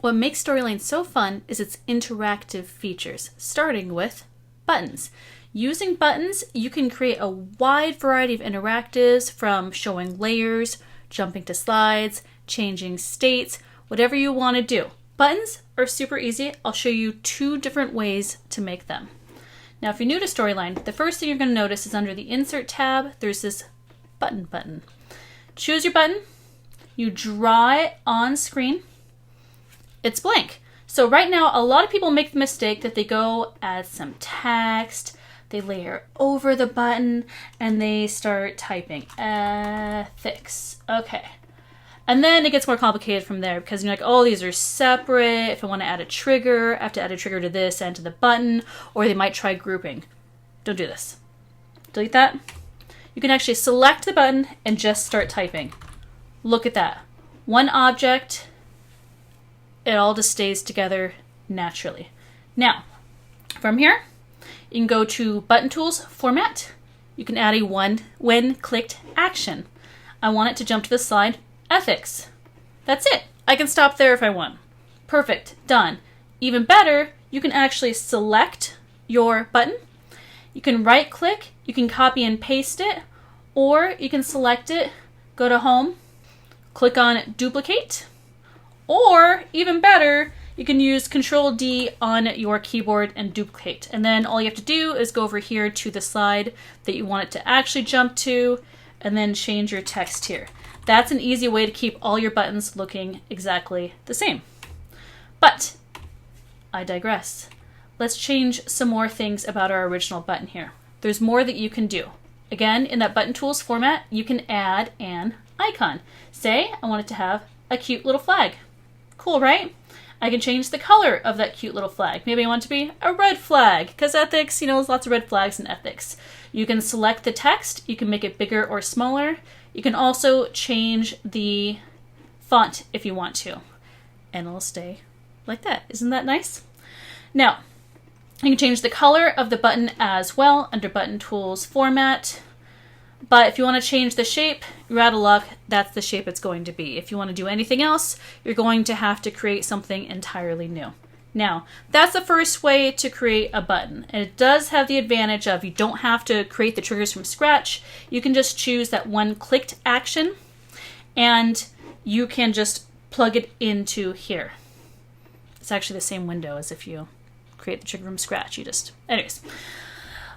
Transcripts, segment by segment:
What makes Storyline so fun is its interactive features, starting with buttons. Using buttons, you can create a wide variety of interactives, from showing layers, jumping to slides, changing states, whatever you want to do. Buttons are super easy. I'll show you 2 different ways to make them. Now, if you're new to Storyline, the first thing you're going to notice is under the Insert tab, there's this button. Choose your button, you draw it on screen, it's blank. So right now, a lot of people make the mistake that they go add some text, they layer over the button, and they start typing ethics. Okay. And then it gets more complicated from there, because you're like, oh, these are separate. If I want to add a trigger, I have to add a trigger to this and to the button, or they might try grouping. Don't do this. Delete that. You can actually select the button and just start typing. Look at that. One object, it all just stays together naturally. Now, from here, you can go to Button Tools, Format. You can add a when clicked action. I want it to jump to the slide, ethics. That's it. I can stop there if I want. Perfect. Done. Even better, you can actually select your button. You can right click, you can copy and paste it, or you can select it, go to Home, click on Duplicate, or even better, you can use Control D on your keyboard and duplicate. And then all you have to do is go over here to the slide that you want it to actually jump to, and then change your text here. That's an easy way to keep all your buttons looking exactly the same. But I digress. Let's change some more things about our original button here. There's more that you can do. Again, in that Button Tools format, you can add an icon. Say, I want it to have a cute little flag. Cool, right? I can change the color of that cute little flag. Maybe I want it to be a red flag, because ethics, there's lots of red flags in ethics. You can select the text. You can make it bigger or smaller. You can also change the font if you want to, and it'll stay like that. Isn't that nice? Now, you can change the color of the button as well under Button Tools Format. But if you want to change the shape, you're out of luck. That's the shape it's going to be. If you want to do anything else, you're going to have to create something entirely new. Now, that's the first way to create a button. And it does have the advantage of you don't have to create the triggers from scratch. You can just choose that one clicked action, and you can just plug it into here. It's actually the same window as if you create the trigger from scratch. Anyways.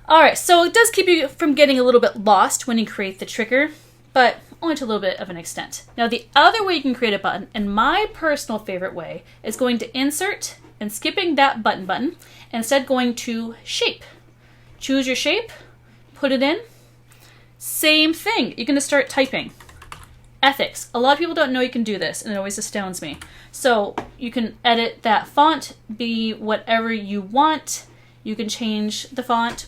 All right, so it does keep you from getting a little bit lost when you create the trigger, but only to a little bit of an extent. Now, the other way you can create a button, and my personal favorite way, is going to Insert and skipping that button, and instead going to Shape. Choose your shape, put it in. Same thing, you're going to start typing. Ethics. A lot of people don't know you can do this, and it always astounds me. So you can edit that font, be whatever you want. You can change the font.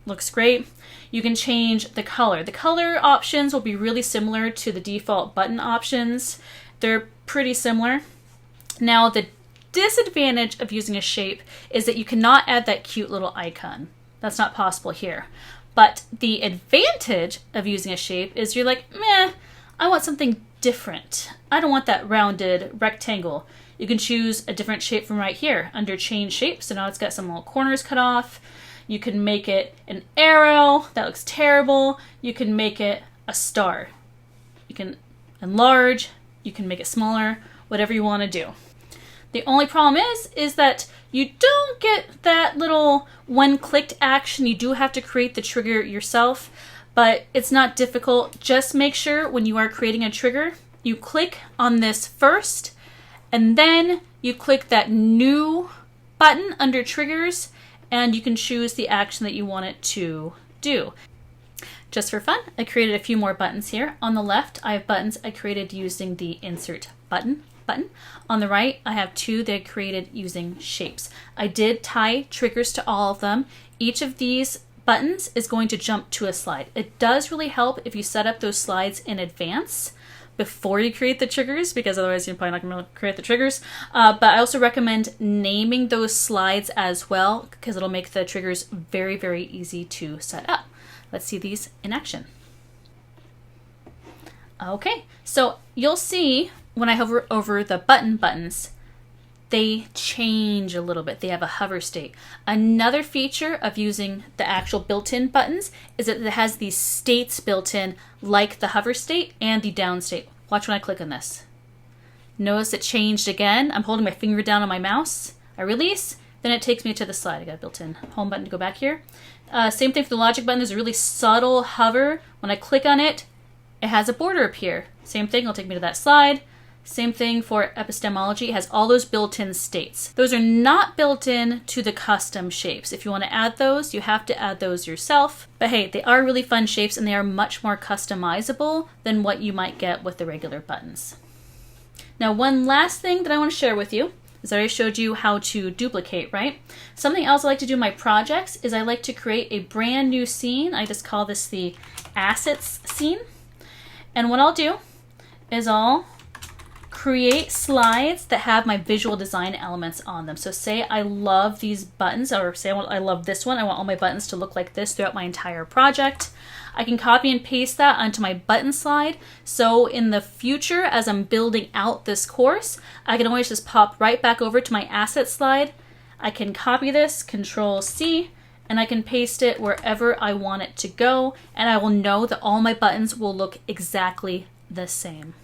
Looks great. You can change the color. The color options will be really similar to the default button options. They're pretty similar. Now, the disadvantage of using a shape is that you cannot add that cute little icon. That's not possible here. But the advantage of using a shape is you're like, meh, I want something different. I don't want that rounded rectangle. You can choose a different shape from right here under Change Shape. So now it's got some little corners cut off. You can make it an arrow. That looks terrible. You can make it a star. You can enlarge. You can make it smaller. Whatever you want to do. The only problem is that you don't get that little when clicked action. You do have to create the trigger yourself, but it's not difficult. Just make sure when you are creating a trigger, you click on this first, and then you click that new button under triggers, and you can choose the action that you want it to do. Just for fun, I created a few more buttons here. On the left, I have buttons I created using the Insert button. On the right, I have 2 that I created using shapes. I did tie triggers to all of them. Each of these buttons is going to jump to a slide. It does really help if you set up those slides in advance before you create the triggers, because otherwise you're probably not going to create the triggers. But I also recommend naming those slides as well, because it'll make the triggers very, very easy to set up. Let's see these in action. Okay, so you'll see when I hover over the buttons, they change a little bit. They have a hover state. Another feature of using the actual built-in buttons is that it has these states built in, like the hover state and the down state. Watch when I click on this. Notice it changed again. I'm holding my finger down on my mouse. I release, then it takes me to the slide. I got a built-in home button to go back here. Same thing for the logic button. There's a really subtle hover. When I click on it, it has a border appear. Same thing, it'll take me to that slide. Same thing for epistemology. It has all those built-in states. Those are not built in to the custom shapes. If you want to add those, you have to add those yourself. But hey, they are really fun shapes and they are much more customizable than what you might get with the regular buttons. Now, one last thing that I want to share with you is I already showed you how to duplicate, right? Something else I like to do in my projects is I like to create a brand new scene. I just call this the assets scene. And what I'll do is I'll create slides that have my visual design elements on them. So say I love these buttons, or say I love this one. I want all my buttons to look like this throughout my entire project. I can copy and paste that onto my button slide. So in the future, as I'm building out this course, I can always just pop right back over to my asset slide. I can copy this, Control C, and I can paste it wherever I want it to go. And I will know that all my buttons will look exactly the same.